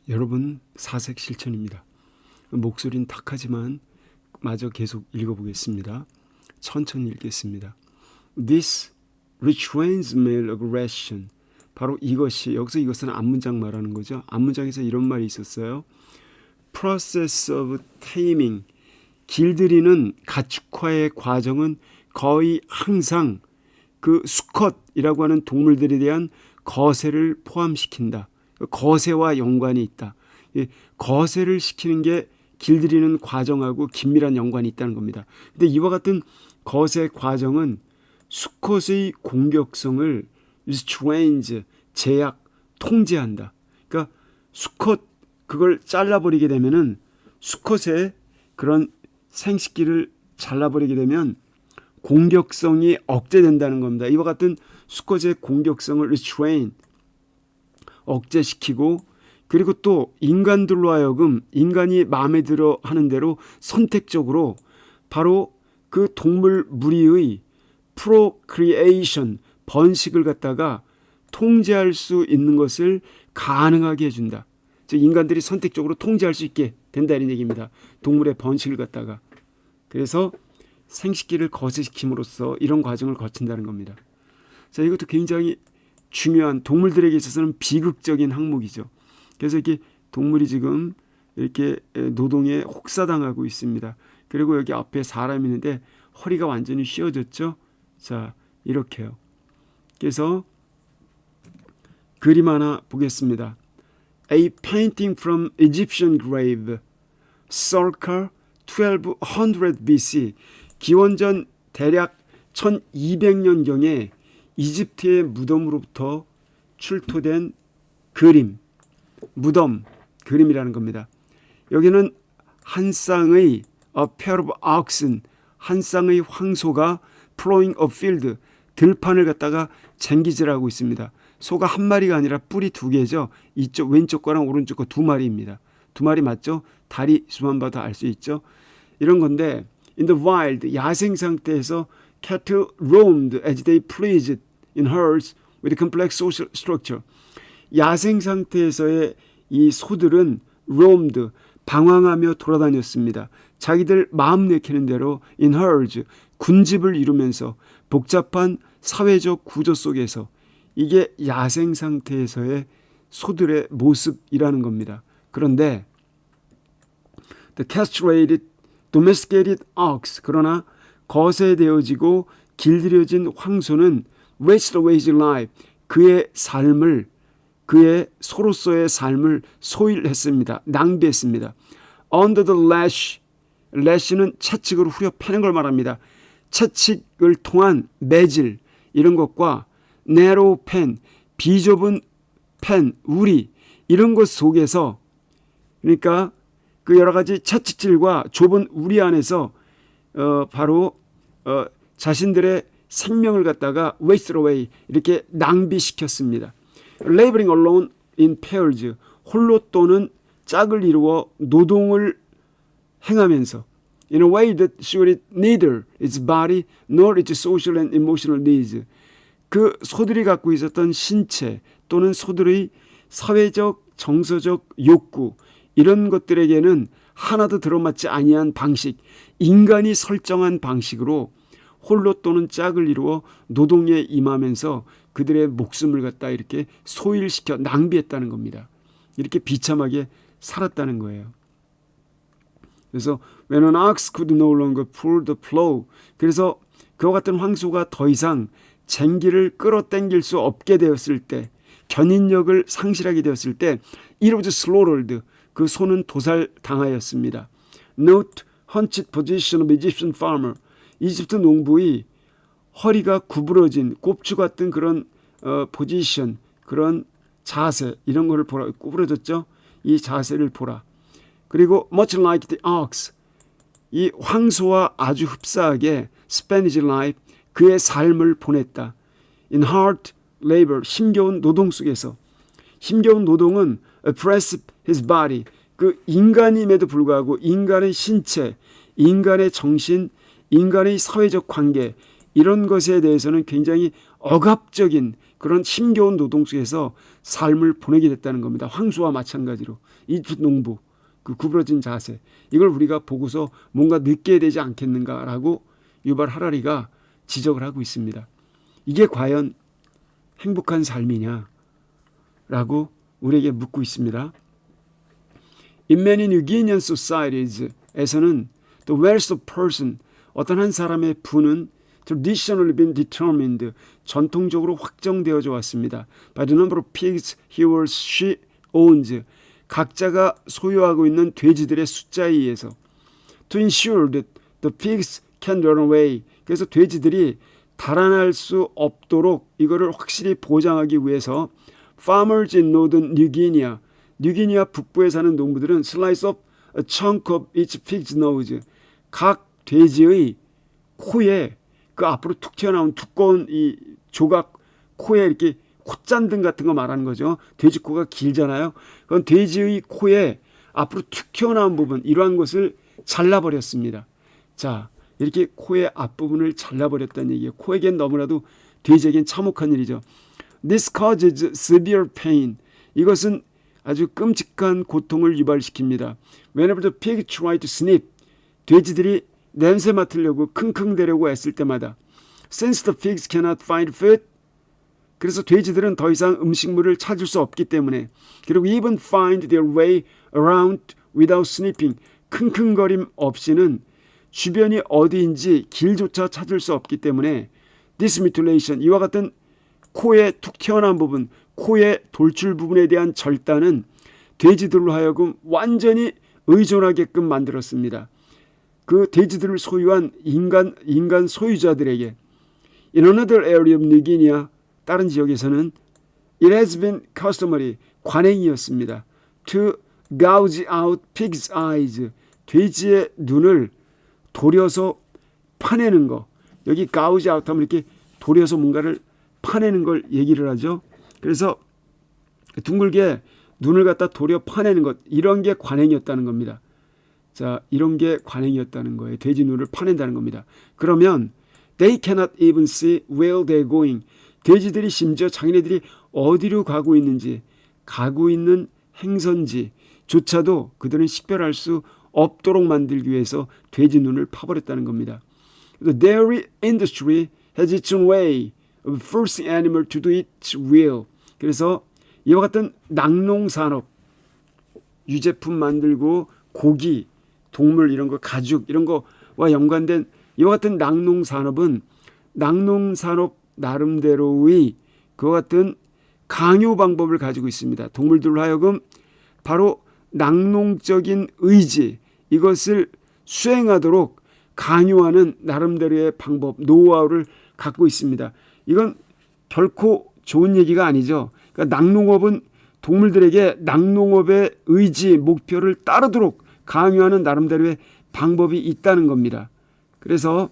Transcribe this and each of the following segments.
여러분 사색 실천입니다. 목소리는 탁하지만 마저 계속 읽어보겠습니다. 천천히 읽겠습니다. This restrains male aggression. 바로 이것이, 여기서 이것은 앞문장 말하는 거죠. 앞문장에서 이런 말이 있었어요. Process of taming. 길들이는 가축화의 과정은 거의 항상 그 수컷이라고 하는 동물들에 대한 거세를 포함시킨다. 거세와 연관이 있다. 거세를 시키는 게 길들이는 과정하고 긴밀한 연관이 있다는 겁니다. 근데 이와 같은 거세 과정은 수컷의 공격성을 restrains, 제약, 통제한다. 그러니까 수컷 그걸 잘라버리게 되면은 수컷의 그런 생식기를 잘라버리게 되면 공격성이 억제된다는 겁니다. 이와 같은 수컷의 공격성을 restrain, 억제시키고, 그리고 또 인간들로 하여금 인간이 마음에 들어 하는 대로 선택적으로 바로 그 동물 무리의 procreation, 번식을 갖다가 통제할 수 있는 것을 가능하게 해준다. 즉 인간들이 선택적으로 통제할 수 있게 된다 이런 얘기입니다. 동물의 번식을 갖다가. 그래서 생식기를 거세시킴으로써 이런 과정을 거친다는 겁니다. 자, 이것도 굉장히 중요한, 동물들에게 있어서는 비극적인 항목이죠. 그래서 이렇게 동물이 지금 이렇게 노동에 혹사당하고 있습니다. 그리고 여기 앞에 사람이 있는데 허리가 완전히 휘어졌죠. 자, 이렇게요. 그래서 그림 하나 보겠습니다. A painting from Egyptian grave, circa 1200 BC. 기원전 대략 1200년경에 이집트의 무덤으로부터 출토된 그림, 무덤 그림이라는 겁니다. 여기는 한 쌍의 a pair of oxen, 한 쌍의 황소가 plowing a field, 들판을 갖다가 쟁기질하고 있습니다. 소가 한 마리가 아니라 뿔이 두 개죠. 이쪽 왼쪽 거랑 오른쪽 거 두 마리입니다. 두 마리 맞죠? 다리 수만 봐도 알 수 있죠. 이런 건데 in the wild, 야생 상태에서 cattle roamed as they pleased in herds with complex social structure. 야생 상태에서의 이 소들은 roamed, 방황하며 돌아다녔습니다. 자기들 마음 내키는 대로 in herds, 군집을 이루면서 복잡한 사회적 구조 속에서. 이게 야생 상태에서의 소들의 모습이라는 겁니다. 그런데 the castrated, domesticated ox, 그러나 거세되어지고 길들여진 황소는 wasted away his life, 그의 삶을, 그의 소로서의 삶을 소일했습니다. 낭비했습니다. Under the lash, lash는 채찍으로 후려 패는 걸 말합니다. 채찍을 통한 매질, 이런 것과 narrow pen, 비좁은 펜, 우리, 이런 것 속에서, 그러니까 그 여러 가지 채찍질과 좁은 우리 안에서 바로 자신들의 생명을 갖다가 wasted away, 이렇게 낭비시켰습니다. Laboring alone in pairs, 홀로 또는 짝을 이루어 노동을 행하면서 in a way that suited neither its body nor its social and emotional needs. 그 소들이 갖고 있었던 신체 또는 소들의 사회적, 정서적 욕구, 이런 것들에게는 하나도 들어맞지 아니한 방식, 인간이 설정한 방식으로 홀로 또는 짝을 이루어 노동에 임하면서 그들의 목숨을 갖다 이렇게 소일시켜 낭비했다는 겁니다. 이렇게 비참하게 살았다는 거예요. 그래서 when an ox could no longer pull the plow, 그래서 그와 같은 황소가 더 이상 쟁기를 끌어당길 수 없게 되었을 때, 견인력을 상실하게 되었을 때 it was slaughtered, 그 소는 도살당하였습니다. Note hunched position of Egyptian farmer, 이집트 농부의 허리가 구부러진 꼽추 같은 그런 포지션, 그런 자세, 이런 거를 보라. 구부러졌죠? 이 자세를 보라. 그리고 much like the ox, 이 황소와 아주 흡사하게 spent his life, 그의 삶을 보냈다. In hard labor, 힘겨운 노동 속에서. 힘겨운 노동은 oppress his body, 그 인간임에도 불구하고 인간의 신체, 인간의 정신, 인간의 사회적 관계, 이런 것에 대해서는 굉장히 억압적인 그런 힘겨운 노동 속에서 삶을 보내게 됐다는 겁니다. 황소와 마찬가지로 이 농부, 그 구부러진 자세, 이걸 우리가 보고서 뭔가 느껴야 되지 않겠는가라고 유발 하라리가 지적을 하고 있습니다. 이게 과연 행복한 삶이냐라고 우리에게 묻고 있습니다. In many New Guinean societies에서는 the wealth of person, 어떤 한 사람의 부는 traditionally been determined, 전통적으로 확정되어져 왔습니다. By the number of pigs he or she owns, 각자가 소유하고 있는 돼지들의 숫자에 의해서. To ensure that the pigs can run away, 그래서 돼지들이 달아날 수 없도록 이거를 확실히 보장하기 위해서 farmers in northern New Guinea, 뉴기니아 북부에 사는 농부들은 slice of a chunk of each pig's nose, 각 돼지의 코에 그 앞으로 툭 튀어나온 두꺼운 이 조각 코에 이렇게 콧잔등 같은 거 말하는 거죠. 돼지 코가 길잖아요. 그건 돼지의 코에 앞으로 툭 튀어나온 부분, 이러한 것을 잘라버렸습니다. 자, 이렇게 코의 앞부분을 잘라버렸다는 얘기예요. 코에겐 너무나도 돼지에겐 참혹한 일이죠. This causes severe pain. 이것은 아주 끔찍한 고통을 유발시킵니다. Whenever the pig try to sniff, 돼지들이 냄새 맡으려고 킁킁대려고 애쓸 때마다. Since the pigs cannot find food, 그래서 돼지들은 더 이상 음식물을 찾을 수 없기 때문에, 그리고 even find their way around without sniffing, 킁킁거림 없이는 주변이 어디인지 길조차 찾을 수 없기 때문에 this mutilation, 이와 같은 코에 툭 튀어나온 부분, 코의 돌출 부분에 대한 절단은 돼지들로 하여금 완전히 의존하게끔 만들었습니다. 그 돼지들을 소유한 인간 소유자들에게. In another area of New Guinea, 다른 지역에서는 it has been customary, 관행이었습니다. To gouge out pig's eyes, 돼지의 눈을 도려서 파내는 거. 여기 gouge out 하면 이렇게 도려서 뭔가를 파내는 걸 얘기를 하죠. 그래서 둥글게 눈을 갖다 도려 파내는 것, 이런 게 관행이었다는 겁니다. 자, 이런 게 관행이었다는 거예요. 돼지 눈을 파낸다는 겁니다. 그러면 they cannot even see where they're going. 돼지들이 심지어 자기네들이 어디로 가고 있는지, 가고 있는 행선지조차도 그들은 식별할 수 없도록 만들기 위해서 돼지 눈을 파버렸다는 겁니다. The dairy industry has its own way of forcing animal to do its will. 그래서 이와 같은 낙농산업, 유제품 만들고 고기, 동물 이런 거, 가죽 이런 거와 연관된 이와 같은 낙농산업은 낙농산업 나름대로의 그와 같은 강요 방법을 가지고 있습니다. 동물들로 하여금 바로 낙농적인 의지, 이것을 수행하도록 강요하는 나름대로의 방법, 노하우를 갖고 있습니다. 이건 결코 좋은 얘기가 아니죠. 그러니까 낙농업은 동물들에게 낙농업의 의지, 목표를 따르도록 강요하는 나름대로의 방법이 있다는 겁니다. 그래서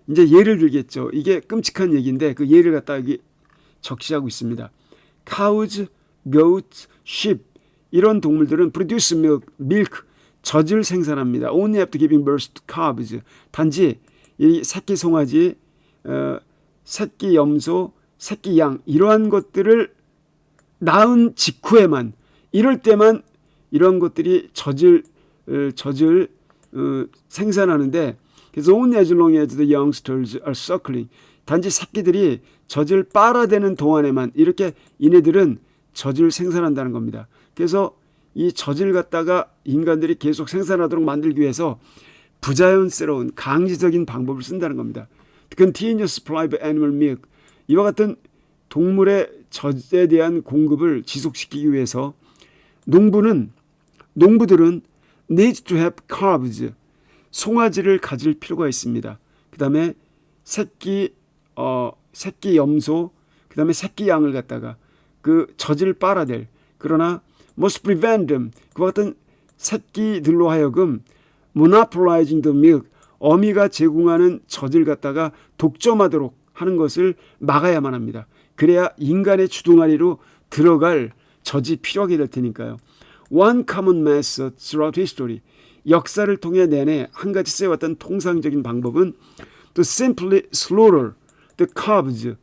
이제 예를 들겠죠. 이게 끔찍한 얘기인데 그 예를 갖다 여기 적시하고 있습니다. Cows, goats, sheep, 이런 동물들은 produce milk, 젖을 생산합니다. Only after giving birth to calves. 단지 이 새끼 송아지, 새끼 염소, 새끼 양, 이러한 것들을 낳은 직후에만, 이럴 때만 이런 것들이 젖을 생산하는데, 그래서 only as long as the youngsters are suckling, 단지 새끼들이 젖을 빨아대는 동안에만 이렇게 이네들은 젖을 생산한다는 겁니다. 그래서 이 젖을 갖다가 인간들이 계속 생산하도록 만들기 위해서 부자연스러운 강제적인 방법을 쓴다는 겁니다. Continuous supply of animal milk, 이와 같은 동물의 젖에 대한 공급을 지속시키기 위해서 농부들은 need to have calves, 송아지를 가질 필요가 있습니다. 그 다음에 새끼 염소, 그 다음에 새끼 양을 갖다가 그 젖을 빨아댈, 그러나 must prevent them, 그와 같은 새끼들로 하여금 monopolizing the milk, 어미가 제공하는 젖을 갖다가 독점하도록 하는 것을 막아야만 합니다. 그래야 인간의 주둥아리로 들어갈 젖이 필요하게 될 테니까요. One common method throughout history, 역사를 통해 내내 한 가지 쓰여왔던 통상적인 방법은 to simply slaughter the calves,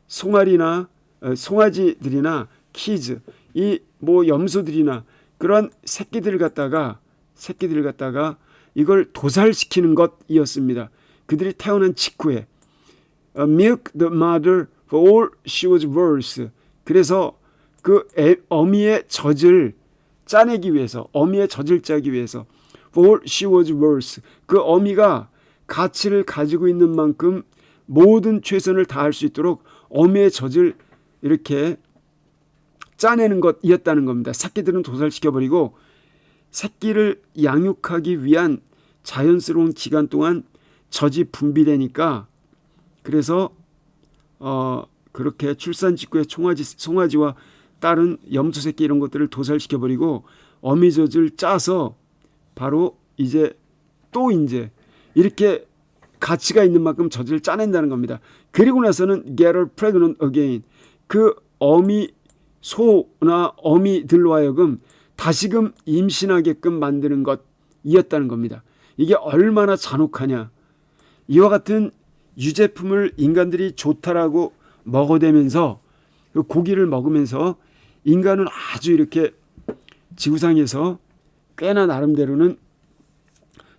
송아리나 송아지들이나 키즈, 이 뭐 염소들이나 그런 새끼들을 갖다가 이걸 도살시키는 것이었습니다. 그들이 태어난 직후에 milk the mother for all she was worth. 그래서 그 어미의 젖을 짜내기 위해서, 어미의 젖을 짜기 위해서 for all she was worth. 그 어미가 가치를 가지고 있는 만큼 모든 최선을 다할 수 있도록 어미의 젖을 이렇게 짜내는 것이었다는 겁니다. 새끼들은 도살시켜버리고 새끼를 양육하기 위한 자연스러운 기간 동안 젖이 분비되니까, 그래서 그렇게 출산 직후에 송아지와 다른 염소 새끼 이런 것들을 도살시켜버리고 어미젖을 짜서 바로 이제 이렇게 가치가 있는 만큼 젖을 짜낸다는 겁니다. 그리고 나서는 get her pregnant again. 그 소나 어미들로 하여금 다시금 임신하게끔 만드는 것이었다는 겁니다. 이게 얼마나 잔혹하냐. 이와 같은 유제품을 인간들이 좋다라고 먹어대면서, 그 고기를 먹으면서 인간은 아주 이렇게 지구상에서 꽤나 나름대로는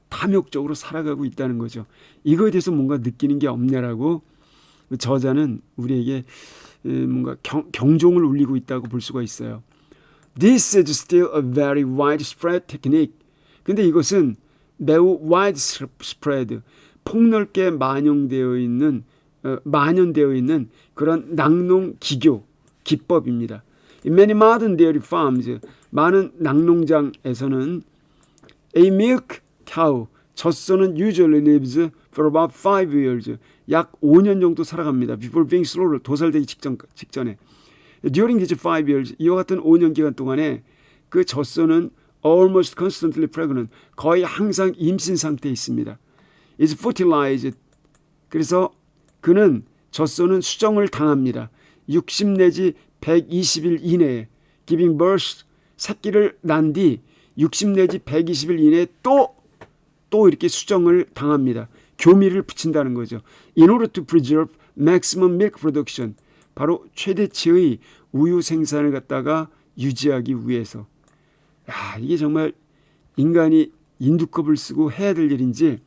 탐욕적으로 살아가고 있다는 거죠. 이거에 대해서 뭔가 느끼는 게 없냐라고 저자는 우리에게 뭔가 경종을 울리고 있다고 볼 수가 있어요. This is still a very widespread technique. 근데 이것은 매우 widespread, 폭넓게 만연되어 있는 그런 낙농 기법입니다. In many modern dairy farms, 많은 낙농장에서는 a milk cow, 젖소는 usually lives for about 5 years, 약 5년 정도 살아갑니다. Before being slaughtered, 도살되기 직전에. During these 5 years, 이와 같은 5년 기간 동안에 그 젖소는 almost constantly pregnant, 거의 항상 임신 상태에 있습니다. is fertilized, 그래서 그는 젖소는 수정을 당합니다. 60 내지 120일 이내에 giving birth, 새끼를 난 뒤 60 내지 120일 이내에 또 이렇게 수정을 당합니다. 교미를 붙인다는 거죠. In order to preserve maximum milk production, 바로 최대치의 우유 생산을 갖다가 유지하기 위해서. 이게 정말 인간이 인두껍을 쓰고 해야 될 일인지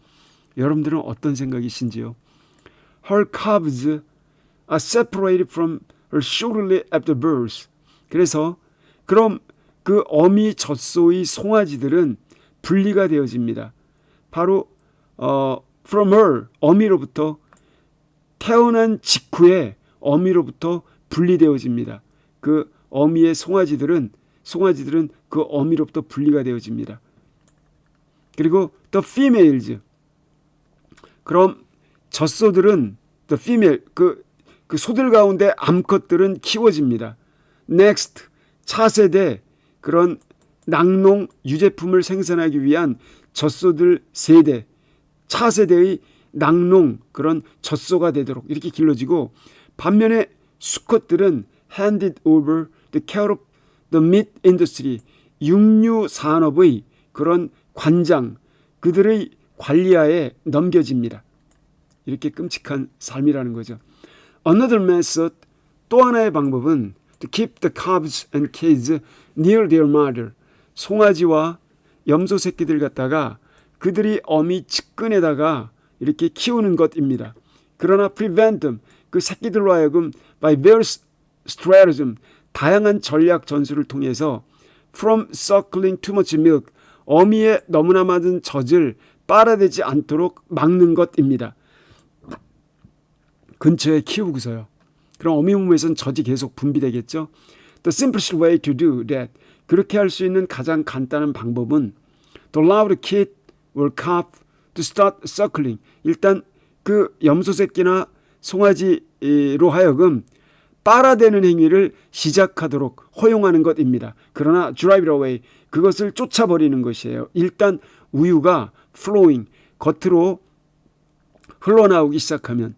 여러분들은 어떤 생각이신지요? Her calves are separated from her shortly after birth. 그래서 그럼 그 어미 젖소의 송아지들은 분리가 되어집니다. 바로 from her, 어미로부터, 태어난 직후에 어미로부터 분리되어집니다. 그 어미의 송아지들은 그 어미로부터 분리가 되어집니다. 그리고 the females, 그럼 젖소들은 the female, 그 소들 가운데 암컷들은 키워집니다. next, 차세대, 그런 낙농 유제품을 생산하기 위한 젖소들 세대, 차세대의 낙농 그런 젖소가 되도록 이렇게 길러지고, 반면에 수컷들은 handed over the care of the meat industry, 육류 산업의 그런 관장, 그들의 관리하에 넘겨집니다. 이렇게 끔찍한 삶이라는 거죠. Another method, 또 하나의 방법은 to keep the calves and kids near their mother, 송아지와 염소 새끼들 갖다가 그들이 어미 측근에다가 이렇게 키우는 것입니다. 그러나 prevent them, 그 새끼들로 하여금 by various stratagem, 다양한 전략 전술을 통해서 from suckling too much milk, 어미의 너무나 많은 젖을 빨아대지 않도록 막는 것입니다. 근처에 키우고서요. 그럼 어미 몸에서는 젖이 계속 분비되겠죠. The simplest way to do that, 그렇게 할 수 있는 가장 간단한 방법은 to allow the kid or calf to start suckling, 일단 그 염소 새끼나 송아지로 하여금 빨아대는 행위를 시작하도록 허용하는 것입니다. 그러나 drive it away, 그것을 쫓아버리는 것이에요. 일단 우유가 flowing, 겉으로 흘러나오기 시작하면.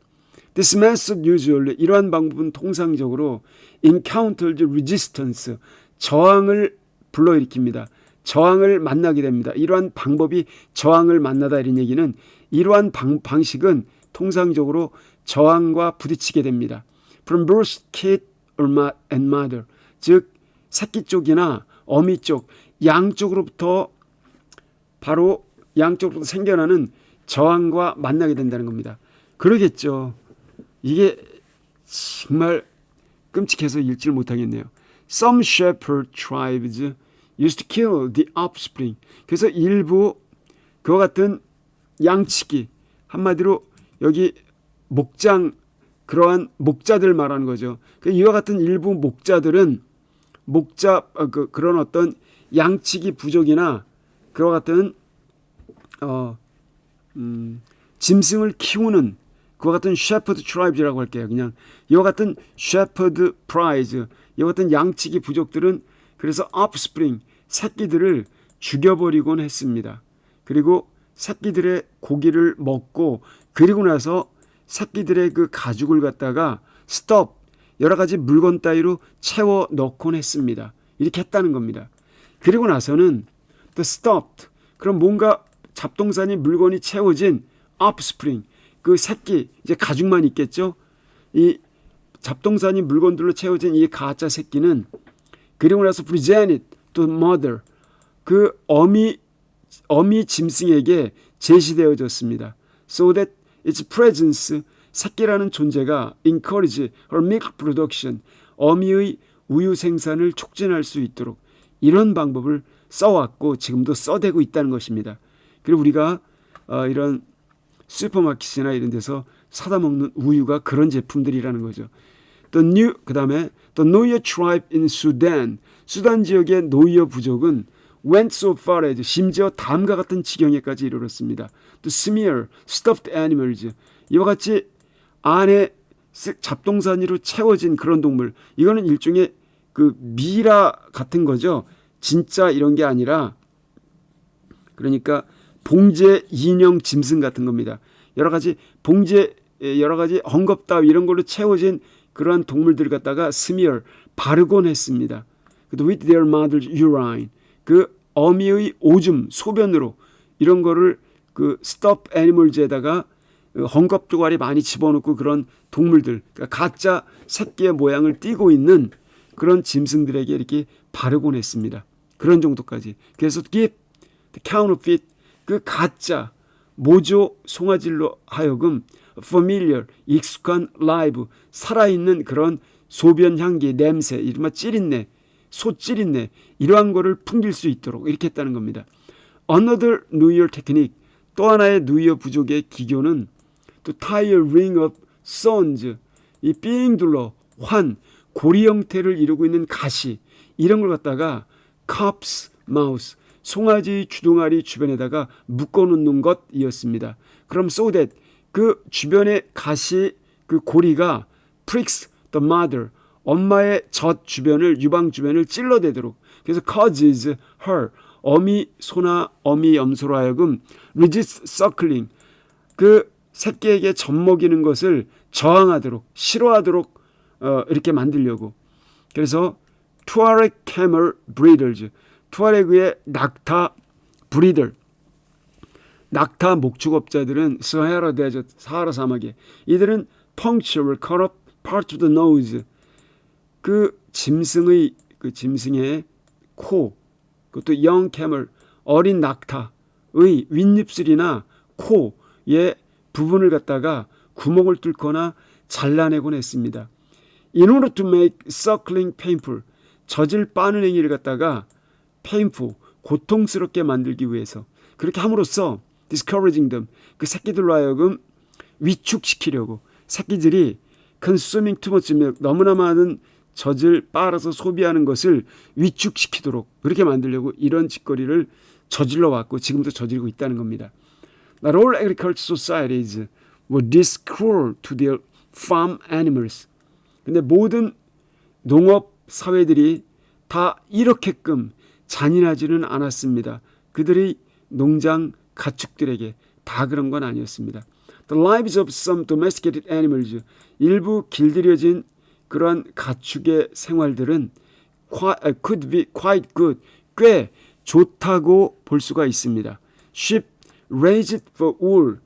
This method usually, 이러한 방법은 통상적으로 encountered resistance, 저항을 불러일으킵니다. 저항을 만나게 됩니다. 이러한 방법이 저항을 만나다 이런 얘기는, 이러한 방식은 통상적으로 저항과 부딪히게 됩니다. from both kid and mother. 즉 새끼 쪽이나 어미 쪽 양쪽으로부터 바로 양쪽으로부터 생겨나는 저항과 만나게 된다는 겁니다. 그러겠죠. 이게 정말 끔찍해서 읽지를 못하겠네요. Some shepherd tribes used to kill the offspring. 그래서 일부 그와 같은 양치기, 한마디로 여기 목장, 그러한 목자들 말하는 거죠. 이와 같은 일부 목자들은 그런 어떤 양치기 부족이나 그와 같은 짐승을 키우는 그와 같은 shepherd tribes라고 할게요. 그냥 이와 같은 shepherd prize, 이와 같은 양치기 부족들은 그래서 offspring, 새끼들을 죽여버리곤 했습니다. 그리고 새끼들의 고기를 먹고 그리고 나서 새끼들의 그 가죽을 갖다가 stop, 여러 가지 물건 따위로 채워 넣곤 했습니다. 이렇게 했다는 겁니다. 그리고 나서는 the stopped, 그럼 뭔가 잡동사니 물건이 채워진 offspring, 그 새끼, 이제 가죽만 있겠죠. 이 잡동사니 물건들로 채워진 이 가짜 새끼는 그리고 나서 presented to mother, 그 어미 짐승에게 제시되어졌습니다. So that its presence, 새끼라는 존재가 encourage her milk production, 어미의 우유 생산을 촉진할 수 있도록 이런 방법을 써왔고 지금도 써대고 있다는 것입니다. 그리고 우리가 이런 슈퍼마켓이나 이런 데서 사다 먹는 우유가 그런 제품들이라는 거죠. 그다음에 the Nuer tribe in Sudan, 수단 지역의 노이어 부족은 went so far as, 심지어 다음과 같은 지경에까지 이르렀습니다. to smear stuffed animals, 이와 같이 안에 잡동사니로 채워진 그런 동물, 이거는 일종의 그 미라 같은 거죠. 진짜 이런 게 아니라 그러니까 봉제 인형 짐승 같은 겁니다. 여러 가지 봉제, 여러 가지 헝겊 따위 이런 걸로 채워진 그러한 동물들을 갖다가 smear, 바르곤 했습니다. with their mother's urine, 그 어미의 오줌, 소변으로 이런 거를 그 stuffed animals에다가 헝겊 조가리 많이 집어넣고 그런 동물들, 그러니까 가짜 새끼의 모양을 띠고 있는 그런 짐승들에게 이렇게 바르곤 했습니다. 그런 정도까지. 그래서 give the counterfeit, 그 가짜 모조 송아질로 하여금 familiar, 익숙한 live, 살아있는 그런 소변 향기, 냄새, 이른바 찌린내, 소찌린내, 이러한 거를 풍길 수 있도록 이렇게 했다는 겁니다. Another New Year technique, 또 하나의 누이어 부족의 기교는 to tie a ring of thorns, 이 삥 둘러 환, 고리 형태를 이루고 있는 가시, 이런 걸 갖다가 cop's mouth, 송아지 주둥아리 주변에다가 묶어놓는 것이었습니다. 그럼 so that, 그 주변의 가시, 그 고리가 pricks the mother, 엄마의 젖 주변을, 유방 주변을 찔러대도록, 그래서 causes her, 어미 소나 어미 염소로 하여금 resist suckling, 그 새끼에게 젖 먹이는 것을 저항하도록, 싫어하도록 이렇게 만들려고. 그래서 투아렉 camel breeders, 투아레그의 낙타 브리더, 낙타 목축업자들은 사하라 데저트, 사하라 사막에, 이들은 puncture will cut off part of the nose, 그 짐승의 코, 그것도 young camel, 어린 낙타의 윗입술이나 코의 부분을 갖다가 구멍을 뚫거나 잘라내곤 했습니다. In order to make suckling painful, 젖을 빠는 행위를 갖다가 painful, 고통스럽게 만들기 위해서, 그렇게 함으로써 discouraging them, 그 새끼들로 하여금 위축시키려고, 새끼들이 consuming too much milk, 너무나 많은 젖을 빨아서 소비하는 것을 위축시키도록 그렇게 만들려고 이런 짓거리를 저질러 왔고 지금도 저지르고 있다는 겁니다. Not all agricultural societies were this cruel to their farm animals. 근데 모든 농업 사회들이 다 이렇게끔 잔인하지는 않았습니다. 그들의 농장 가축들에게 다 그런 건 아니었습니다. The lives of some domesticated animals, 일부 길들여진 그러한 가축의 생활들은 could be quite good, 꽤 좋다고 볼 수가 있습니다. Sheep raised for wool,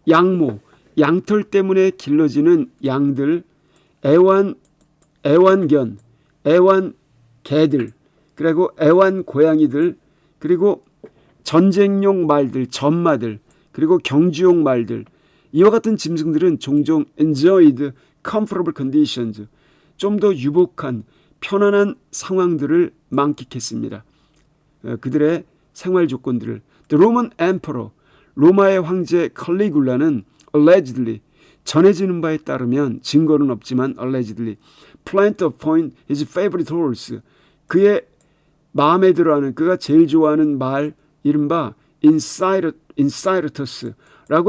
양모, 양털 때문에 길러지는 양들 애완견, 애완개들, 그리고 애완고양이들, 그리고 전쟁용 말들, 전마들, 그리고 경주용 말들, 이와 같은 짐승들은 종종 enjoyed comfortable conditions, 좀 더 유복한 편안한 상황들을 만끽했습니다. 그들의 생활 조건들을. The Roman Emperor, 로마의 황제 칼리굴라는 allegedly, 전해지는 바에 따르면, 증거는 없지만 allegedly, planned to appoint his favorite horse, 그의 마음에 들어하는, 그가 제일 좋아하는 말, 이른바 인사이러터스라고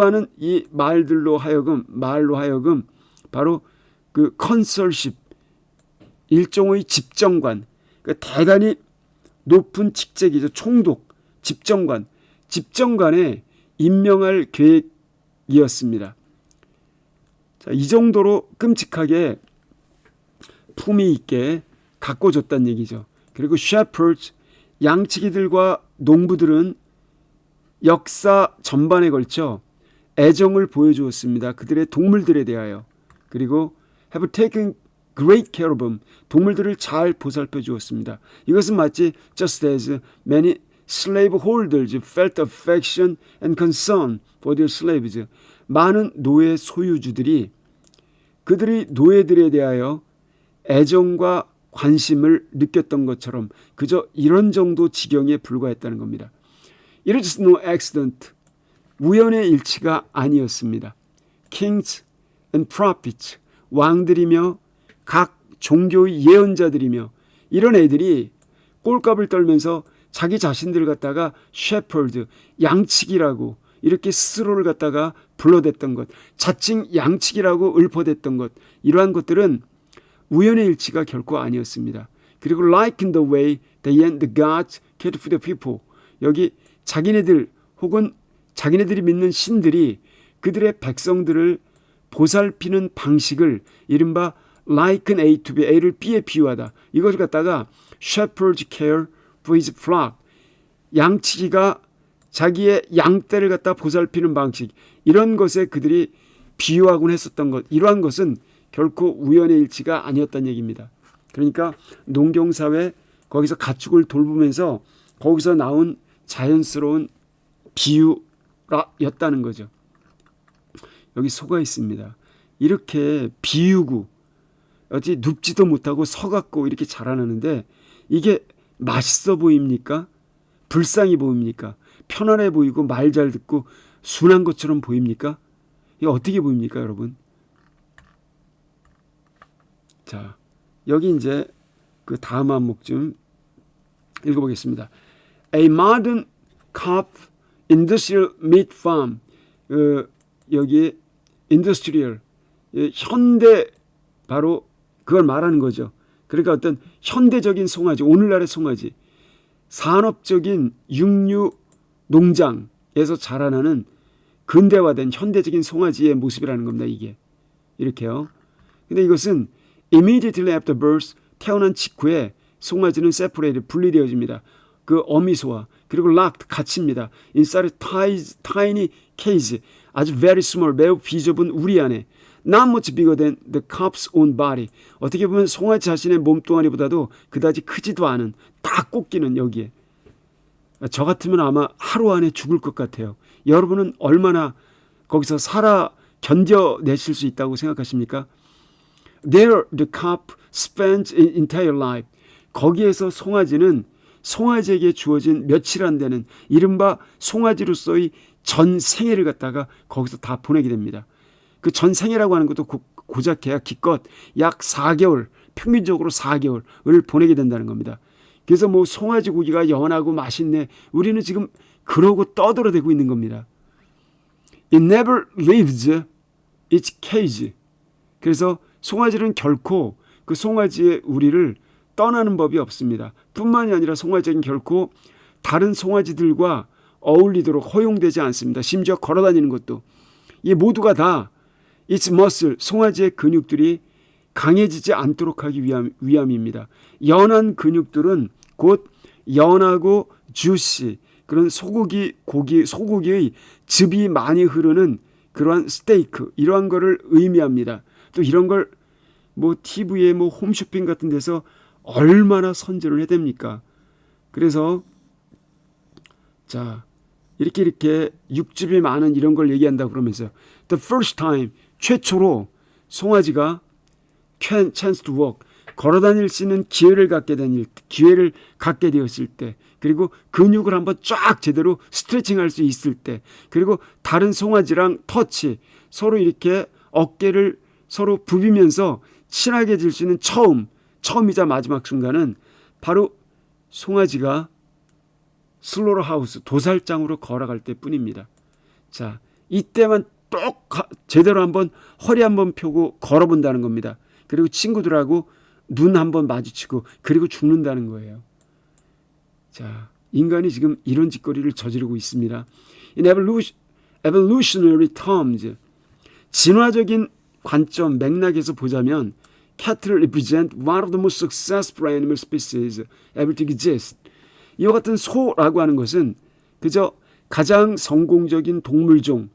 하는 이 말로 하여금 바로 그 컨설십, 일종의 집정관, 그러니까 대단히 높은 직책이죠. 총독, 집정관에 임명할 계획이었습니다. 자, 이 정도로 끔찍하게 품위 있게 가꿔줬다는 얘기죠. 그리고 shepherds, 양치기들과 농부들은 역사 전반에 걸쳐 애정을 보여주었습니다. 그들의 동물들에 대하여. 그리고 have taken great care of them, 동물들을 잘 보살펴 주었습니다. 이것은 마치 just as many slave holders felt affection and concern for their slaves, 많은 노예 소유주들이 그들의 노예들에 대하여 애정과 관심을 느꼈던 것처럼 그저 이런 정도 지경에 불과했다는 겁니다. It is no accident, 우연의 일치가 아니었습니다. Kings and prophets, 왕들이며 각 종교의 예언자들이며 이런 애들이 꼴값을 떨면서 자기 자신들 갖다가 shepherd, 양치기라고 이렇게 스스로를 갖다가 불러댔던 것, 자칭 양치기라고 읊어댔던 것, 이러한 것들은 우연의 일치가 결코 아니었습니다. 그리고 like in the way the gods cared for the people, 여기 자기네들 혹은 자기네들이 믿는 신들이 그들의 백성들을 보살피는 방식을 이른바 liken A to B, A를 B에 비유하다, 이것을 갖다가 shepherd's care for his flock, 양치기가 자기의 양떼를 갖다 보살피는 방식, 이런 것에 그들이 비유하곤 했었던 것, 이러한 것은 결코 우연의 일치가 아니었다는 얘기입니다. 그러니까 농경사회, 거기서 가축을 돌보면서 거기서 나온 자연스러운 비유였다는 거죠. 여기 소가 있습니다. 이렇게 비우고 어찌 눕지도 못하고 서갖고 이렇게 자라나는데 이게 맛있어 보입니까? 불쌍히 보입니까? 편안해 보이고 말 잘 듣고 순한 것처럼 보입니까? 이게 어떻게 보입니까, 여러분? 자, 여기 이제 그 다음 항목 좀 읽어보겠습니다. A modern calf industrial meat farm, 여기 industrial, 현대, 바로 그걸 말하는 거죠. 그러니까 어떤 현대적인 송아지, 오늘날의 송아지, 산업적인 육류 농장에서 자라나는 근대화된 현대적인 송아지의 모습이라는 겁니다. 이게 이렇게요. 근데 이것은 immediately after birth, 태어난 직후에 송아지는 separated, 분리되어집니다. 그 어미소와 그리고 locked, 갇힙니다. inside tiny cage, 아주 very small, 매우 비좁은 우리 안에. Not much bigger than the calf's own body. 어떻게 보면 송아지 자신의 몸뚱아리보다도 그다지 크지도 않은, 딱 꽂기는 여기에. 저 같으면 아마 하루 안에 죽을 것 같아요. 여러분은 얼마나 거기서 살아 견뎌내실 수 있다고 생각하십니까? There the calf spends its entire life. 거기에서 송아지는 송아지에게 주어진 며칠 안 되는 이른바 송아지로서의 전 생애를 갖다가 거기서 다 보내게 됩니다. 그 전 생애라고 하는 것도 고작해야 기껏 약 4개월, 평균적으로 4개월을 보내게 된다는 겁니다. 그래서 뭐 송아지 고기가 연하고 맛있네, 우리는 지금 그러고 떠들어대고 있는 겁니다. It never leaves its cage. 그래서 송아지는 결코 그 송아지의 우리를 떠나는 법이 없습니다. 뿐만이 아니라 송아지는 결코 다른 송아지들과 어울리도록 허용되지 않습니다. 심지어 걸어다니는 것도. 이 모두가 다 its muscle, 송아지의 근육들이 강해지지 않도록 하기 위함입니다. 연한 근육들은 곧 연하고 주시, 그런 소고기의 즙이 많이 흐르는 그러한 스테이크, 이러한 거를 의미합니다. 또 이런 걸 뭐 TV에 뭐 홈쇼핑 같은 데서 얼마나 선전을 해댑니까? 그래서 자 이렇게 육즙이 많은 이런 걸 얘기한다 그러면서 the first time 최초로 송아지가 chance to walk 걸어다닐 수 있는 기회를 갖게 되었을 때, 그리고 근육을 한번 쫙 제대로 스트레칭할 수 있을 때, 그리고 다른 송아지랑 터치 서로 이렇게 어깨를 서로 부비면서 친하게 질 수 있는 처음이자 마지막 순간은 바로 송아지가 슬로우하우스 도살장으로 걸어갈 때뿐입니다. 자, 이때만 제대로 한번 허리 한번 펴고 걸어본다는 겁니다. 그리고 친구들하고 눈 한번 마주치고 그리고 죽는다는 거예요. 자, 인간이 지금 이런 짓거리를 저지르고 있습니다. In evolutionary terms, 진화적인 관점 맥락에서 보자면 cattle represent one of the most successful animal species ever to exist. 이와 같은 소라고 하는 것은 그저 가장 성공적인 동물종,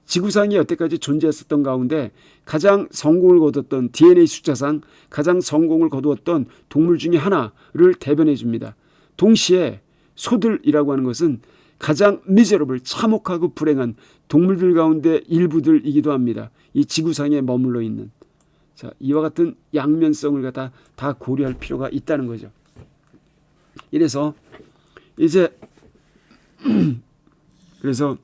지구상에 여태까지 존재했었던 가운데 가장 성공을 거뒀던 DNA 숫자상 가장 성공을 거두었던 동물 중에 하나를 대변해 줍니다. 동시에 소들이라고 하는 것은 가장 miserable, 참혹하고 불행한 동물들 가운데 일부들이기도 합니다. 이 지구상에 머물러 있는. 자, 이와 같은 양면성을 갖다 다 고려할 필요가 있다는 거죠. 이래서 이제 그래서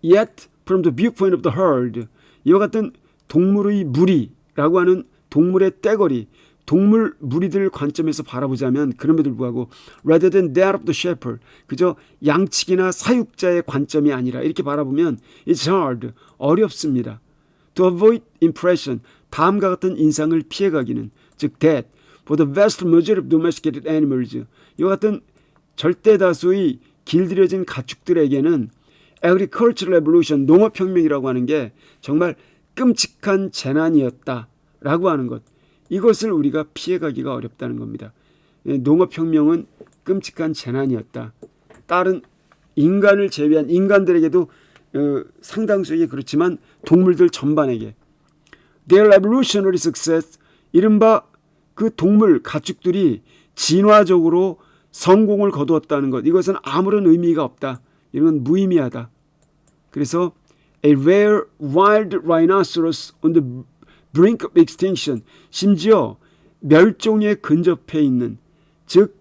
Yet from the viewpoint of the herd, 이와 같은 동물의 무리라고 하는 동물의 떼거리, 동물 무리들 관점에서 바라보자면 그럼에도 불구하고 rather than that of the shepherd, 그저 양치기나 사육자의 관점이 아니라 이렇게 바라보면 it's hard, 어렵습니다. To avoid impression, 다음과 같은 인상을 피해가기는, 즉 that for the vast majority of domesticated animals, 이와 같은 절대 다수의 길들여진 가축들에게는 agricultural revolution, 농업혁명이라고 하는 게 정말 끔찍한 재난이었다라고 하는 것, 이것을 우리가 피해가기가 어렵다는 겁니다. 농업혁명은 끔찍한 재난이었다. 다른 인간을 제외한 인간들에게도 상당수에게 그렇지만 동물들 전반에게 their evolutionary success, 이른바 그 동물 가축들이 진화적으로 성공을 거두었다는 것, 이것은 아무런 의미가 없다. 이런 건 무의미하다. 그래서 a rare wild rhinoceros on the brink of extinction, 심지어 멸종에 근접해 있는, 즉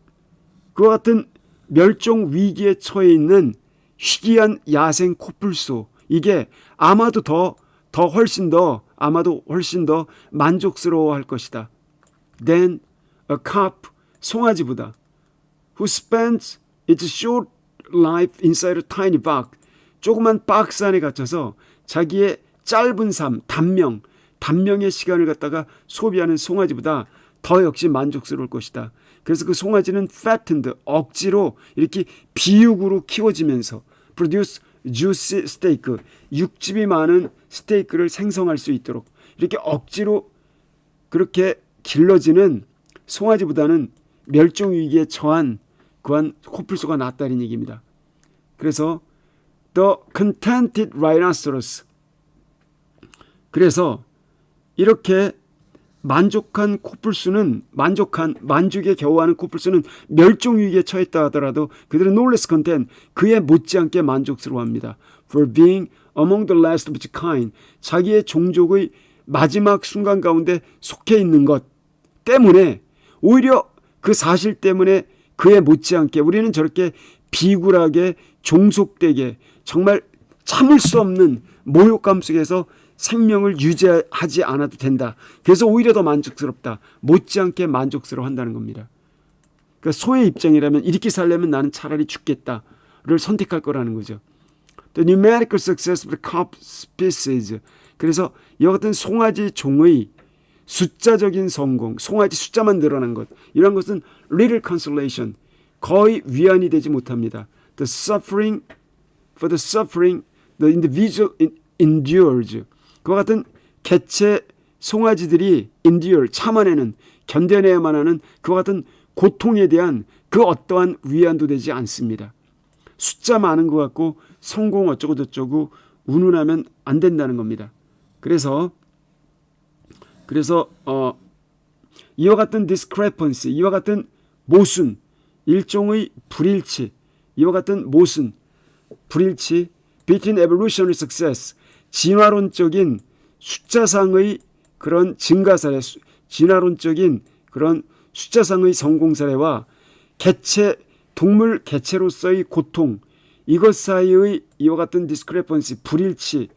그와 같은 멸종 위기에 처해 있는 희귀한 야생 코뿔소, 이게 아마도 훨씬 더 만족스러워할 것이다. Then a calf, 송아지보다, who spends its short life inside a tiny box, 조그만 박스 안에 갇혀서 자기의 짧은 삶, 단명의 시간을 갖다가 소비하는 송아지보다 더 역시 만족스러울 것이다. 그래서 그 송아지는 fattened, 억지로 이렇게 비육으로 키워지면서 produce juicy steak, 육즙이 많은 스테이크를 생성할 수 있도록 이렇게 억지로 그렇게 길러지는 송아지보다는 멸종 위기에 처한 그한 코뿔소가 낫다는 얘기입니다. 그래서 the contented rhinoceros, 그래서 이렇게 만족한 코뿔소는 만족에 겨워하는 코뿔소는 멸종 위기에 처했다 하더라도 그들은 no less content, 그에 못지않게 만족스러워합니다. For being among the last of its kind, 자기의 종족의 마지막 순간 가운데 속해 있는 것 때문에, 오히려 그 사실 때문에 그에 못지않게 우리는 저렇게 비굴하게 종속되게 정말 참을 수 없는 모욕감 속에서 생명을 유지하지 않아도 된다. 그래서 오히려 더 만족스럽다. 못지않게 만족스러워한다는 겁니다. 그러니까 소의 입장이라면 이렇게 살려면 나는 차라리 죽겠다를 선택할 거라는 거죠. The numerical success of the calf species, 그래서 이와 같은 송아지 종의 숫자적인 성공, 송아지 숫자만 늘어난 것, 이런 것은 little consolation, 거의 위안이 되지 못합니다. The suffering, for the suffering the individual endures, 그와 같은 개체 송아지들이 endure, 참아내는, 견뎌내야만 하는 그와 같은 고통에 대한 그 어떠한 위안도 되지 않습니다. 숫자 많은 것 같고 성공 어쩌고 저쩌고 운운하면 안 된다는 겁니다. 그래서 그래서 이와 같은 discrepancy, 이와 같은 모순, 일종의 불일치, 이와 같은 모순, 불일치 between evolutionary success, 진화론적인 숫자상의 그런 증가 사례, 진화론적인 그런 숫자상의 성공 사례와 개체, 동물 개체로서의 고통, 이것 사이의 이와 같은 discrepancy, 불일치,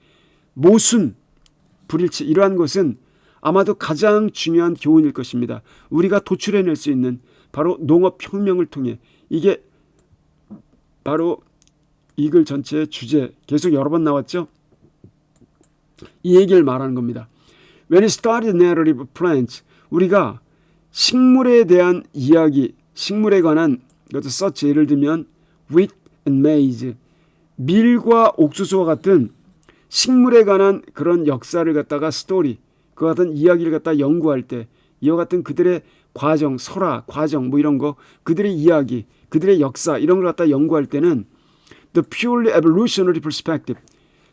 모순, 불일치, 이러한 것은 아마도 가장 중요한 교훈일 것입니다. 우리가 도출해낼 수 있는 바로 농업혁명을 통해, 이게 바로 이 글 전체의 주제, 계속 여러 번 나왔죠. 이 얘기를 말하는 겁니다. When it started narrative of plants, 우리가 식물에 대한 이야기, 식물에 관한 이것도 such, 예를 들면 wheat and maize, 밀과 옥수수와 같은 식물에 관한 그런 역사를 갖다가 스토리, 그와 같은 이야기를 갖다 연구할 때 이와 같은 그들의 과정, 설화, 과정 뭐 이런 거, 그들의 이야기, 그들의 역사 이런 걸 갖다 연구할 때는 the purely evolutionary perspective,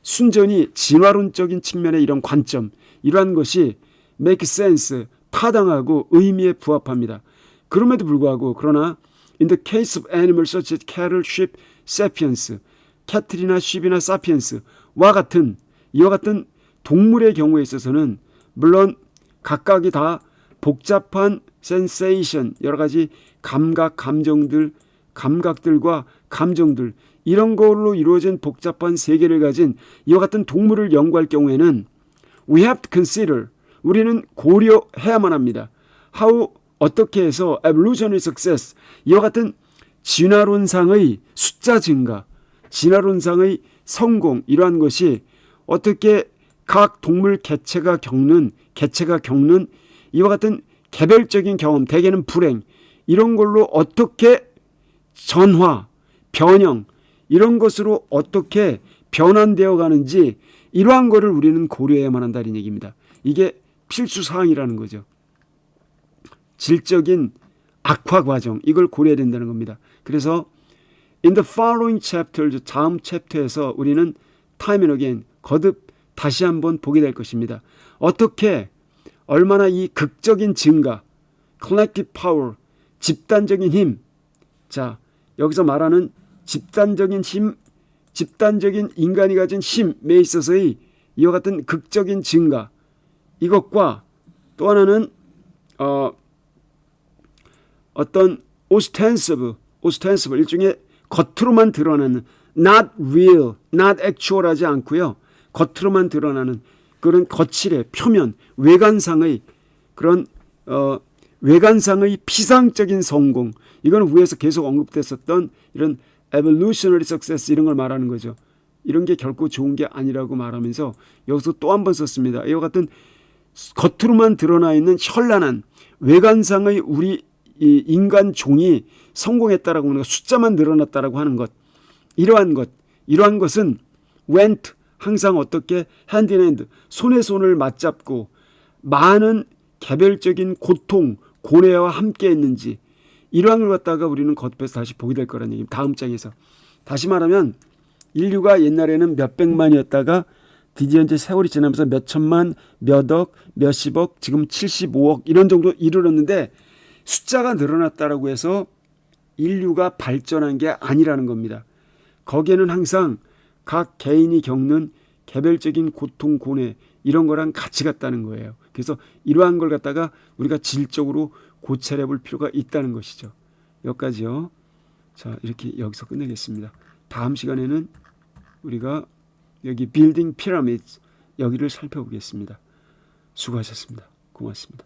순전히 진화론적인 측면의 이런 관점, 이러한 것이 make sense, 타당하고 의미에 부합합니다. 그럼에도 불구하고 그러나 in the case of animals such as cattle, sheep, sapiens, 캐틀이나 쉽이나 사피엔스와 같은 이와 같은 동물의 경우에 있어서는 물론 각각이 다 복잡한 sensation, 여러 가지 감각, 감정들, 감각들과 감정들 이런 걸로 이루어진 복잡한 세계를 가진 이와 같은 동물을 연구할 경우에는 we have to consider, 우리는 고려해야만 합니다. how, 어떻게 해서 evolutionary success, 이와 같은 진화론상의 숫자 증가, 진화론상의 성공, 이러한 것이 어떻게 각 동물 개체가 겪는 이와 같은 개별적인 경험, 대개는 불행, 이런 걸로 어떻게 전화, 변형, 이런 것으로 어떻게 변환되어 가는지, 이러한 거를 우리는 고려해야만 한다는 얘기입니다. 이게 필수사항이라는 거죠. 질적인 악화 과정, 이걸 고려해야 된다는 겁니다. 그래서 in the following chapters, 다음 챕터에서 우리는 time and again, 거듭 다시 한번 보게 될 것입니다. 어떻게, 얼마나 이 극적인 증가, collective power, 집단적인 힘, 자, 여기서 말하는 집단적인 힘, 집단적인 인간이 가진 힘에 있어서의 이와 같은 극적인 증가, 이것과 또 하나는 어떤 ostensive, 일종의 겉으로만 드러나는, not real, not actual 하지 않고요, 겉으로만 드러나는 그런 거칠의 표면, 외관상의 그런 외관상의 피상적인 성공, 이건 위에서 계속 언급됐었던 이런 evolutionary success, 이런 걸 말하는 거죠. 이런 게 결코 좋은 게 아니라고 말하면서 여기서 또 한 번 썼습니다. 이와 같은 겉으로만 드러나 있는 현란한 외관상의 우리 이 인간 종이 성공했다라고 하는 것, 숫자만 늘어났다라고 하는 것, 이러한 것은 went, 항상 어떻게 hand in hand, 손에 손을 맞잡고 많은 개별적인 고통, 고뇌와 함께 했는지, 이러한 걸 갖다가 우리는 거듭해서 다시 보게 될 거라는 얘기입니다. 다음 장에서. 다시 말하면 인류가 옛날에는 몇백만이었다가 드디어 이제 세월이 지나면서 몇천만, 몇억, 몇십억, 지금 75억 이런 정도 이르렀는데, 숫자가 늘어났다라고 해서 인류가 발전한 게 아니라는 겁니다. 거기에는 항상 각 개인이 겪는 개별적인 고통, 고뇌, 이런 거랑 같이 갔다는 거예요. 그래서 이러한 걸 갖다가 우리가 질적으로 고찰해 볼 필요가 있다는 것이죠. 여기까지요. 자, 이렇게 여기서 끝내겠습니다. 다음 시간에는 우리가 여기 빌딩 피라미드, 여기를 살펴보겠습니다. 수고하셨습니다. 고맙습니다.